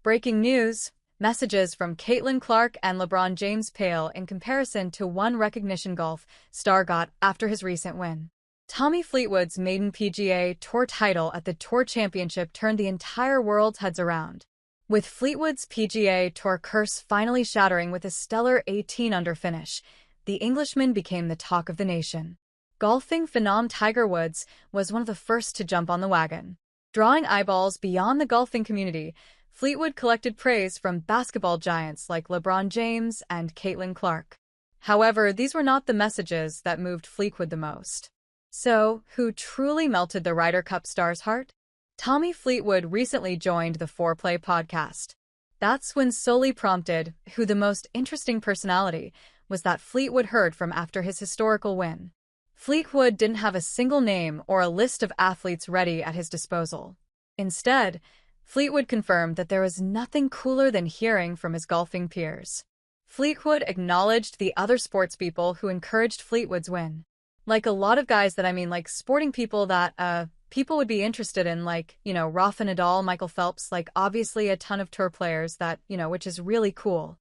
Breaking news. Messages from Caitlin Clark and LeBron James pale in comparison to one recognition golf star got after his recent win. Tommy Fleetwood's maiden PGA Tour title at the Tour Championship turned the entire world's heads around, with Fleetwood's PGA Tour curse finally shattering with a stellar 18-under finish. The Englishman became the talk of the nation. Golfing phenom Tiger Woods was one of the first to jump on the wagon. Drawing eyeballs beyond the golfing community, Fleetwood collected praise from basketball giants like LeBron James and Caitlin Clark. However, these were not the messages that moved Fleetwood the most. So, who truly melted the Ryder Cup star's heart? Tommy Fleetwood recently joined the Foreplay podcast. That's when solely prompted who the most interesting personality was that Fleetwood heard from after his historical win. Fleetwood didn't have a single name or a list of athletes ready at his disposal. Instead, Fleetwood confirmed that there was nothing cooler than hearing from his golfing peers. Fleetwood acknowledged the other sports people who encouraged Fleetwood's win. Like a lot of guys like sporting people that people would be interested in, Rafa Nadal, Michael Phelps, obviously a ton of tour players that, which is really cool.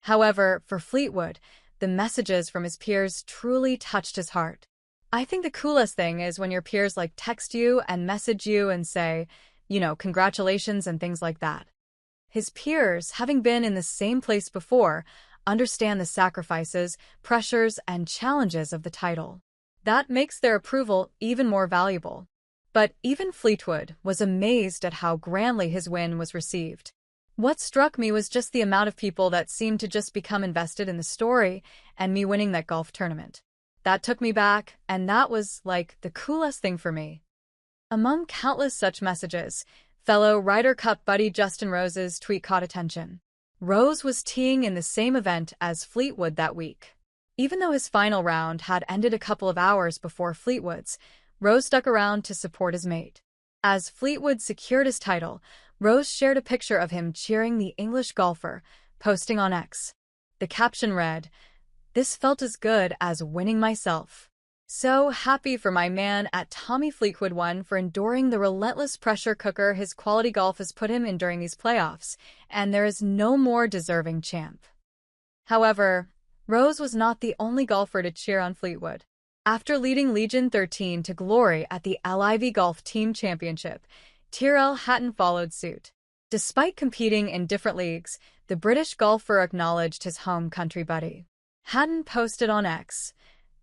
However, for Fleetwood, the messages from his peers truly touched his heart. I think the coolest thing is when your peers text you and message you and say, congratulations and things like that. His peers, having been in the same place before, understand the sacrifices, pressures, and challenges of the title. That makes their approval even more valuable. But even Fleetwood was amazed at how grandly his win was received. What struck me was just the amount of people that seemed to just become invested in the story and me winning that golf tournament. That took me back, and that was, the coolest thing for me. Among countless such messages, fellow Ryder Cup buddy Justin Rose's tweet caught attention. Rose was teeing in the same event as Fleetwood that week. Even though his final round had ended a couple of hours before Fleetwood's, Rose stuck around to support his mate. As Fleetwood secured his title, Rose shared a picture of him cheering the English golfer, posting on X. The caption read, "This felt as good as winning myself. So happy for my man at Tommy Fleetwood won for enduring the relentless pressure cooker his quality golf has put him in during these playoffs, and there is no more deserving champ." However, Rose was not the only golfer to cheer on Fleetwood. After leading Legion 13 to glory at the LIV Golf Team Championship, Tyrrell Hatton followed suit. Despite competing in different leagues, the British golfer acknowledged his home country buddy. Hatton posted on X,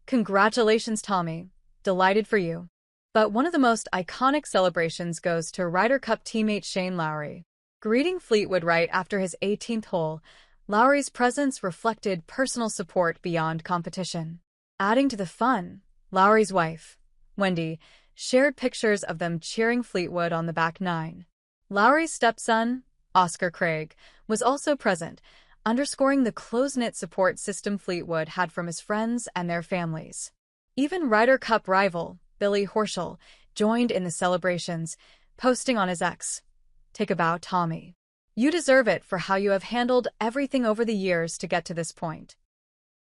"Congratulations, Tommy. Delighted for you." But one of the most iconic celebrations goes to Ryder Cup teammate Shane Lowry. Greeting Fleetwood right after his 18th hole, Lowry's presence reflected personal support beyond competition. Adding to the fun, Lowry's wife, Wendy, shared pictures of them cheering Fleetwood on the back nine. Lowry's stepson, Oscar Craig, was also present, underscoring the close-knit support system Fleetwood had from his friends and their families. Even Ryder Cup rival, Billy Horschel, joined in the celebrations, posting on his X, "Take a bow, Tommy. You deserve it for how you have handled everything over the years to get to this point."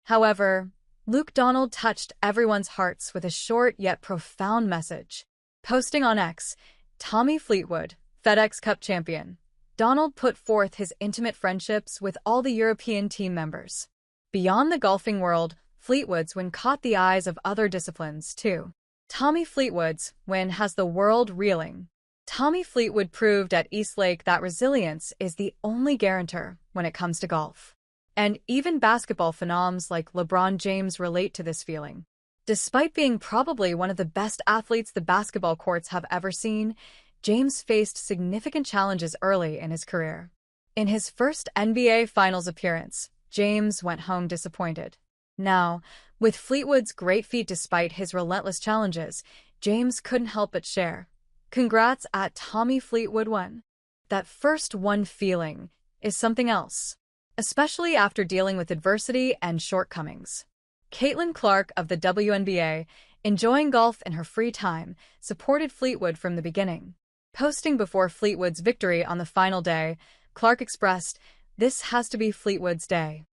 However, Luke Donald touched everyone's hearts with a short yet profound message. Posting on X, "Tommy Fleetwood, FedEx Cup champion." Donald put forth his intimate friendships with all the European team members. Beyond the golfing world, Fleetwood's win caught the eyes of other disciplines, too. Tommy Fleetwood's win has the world reeling. Tommy Fleetwood proved at Eastlake that resilience is the only guarantor when it comes to golf. And even basketball phenoms like LeBron James relate to this feeling. Despite being probably one of the best athletes the basketball courts have ever seen, James faced significant challenges early in his career. In his first NBA Finals appearance, James went home disappointed. Now, with Fleetwood's great feat despite his relentless challenges, James couldn't help but share, "Congrats at Tommy Fleetwood won." That first won feeling is something else, especially after dealing with adversity and shortcomings. Caitlin Clark of the WNBA, enjoying golf in her free time, supported Fleetwood from the beginning. Posting before Fleetwood's victory on the final day, Clark expressed, "This has to be Fleetwood's day."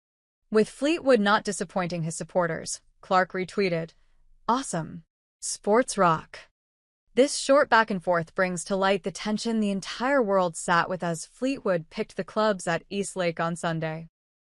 With Fleetwood not disappointing his supporters, Clark retweeted, "Awesome. Sports rock." This short back and forth brings to light the tension the entire world sat with as Fleetwood picked the clubs at East Lake on Sunday.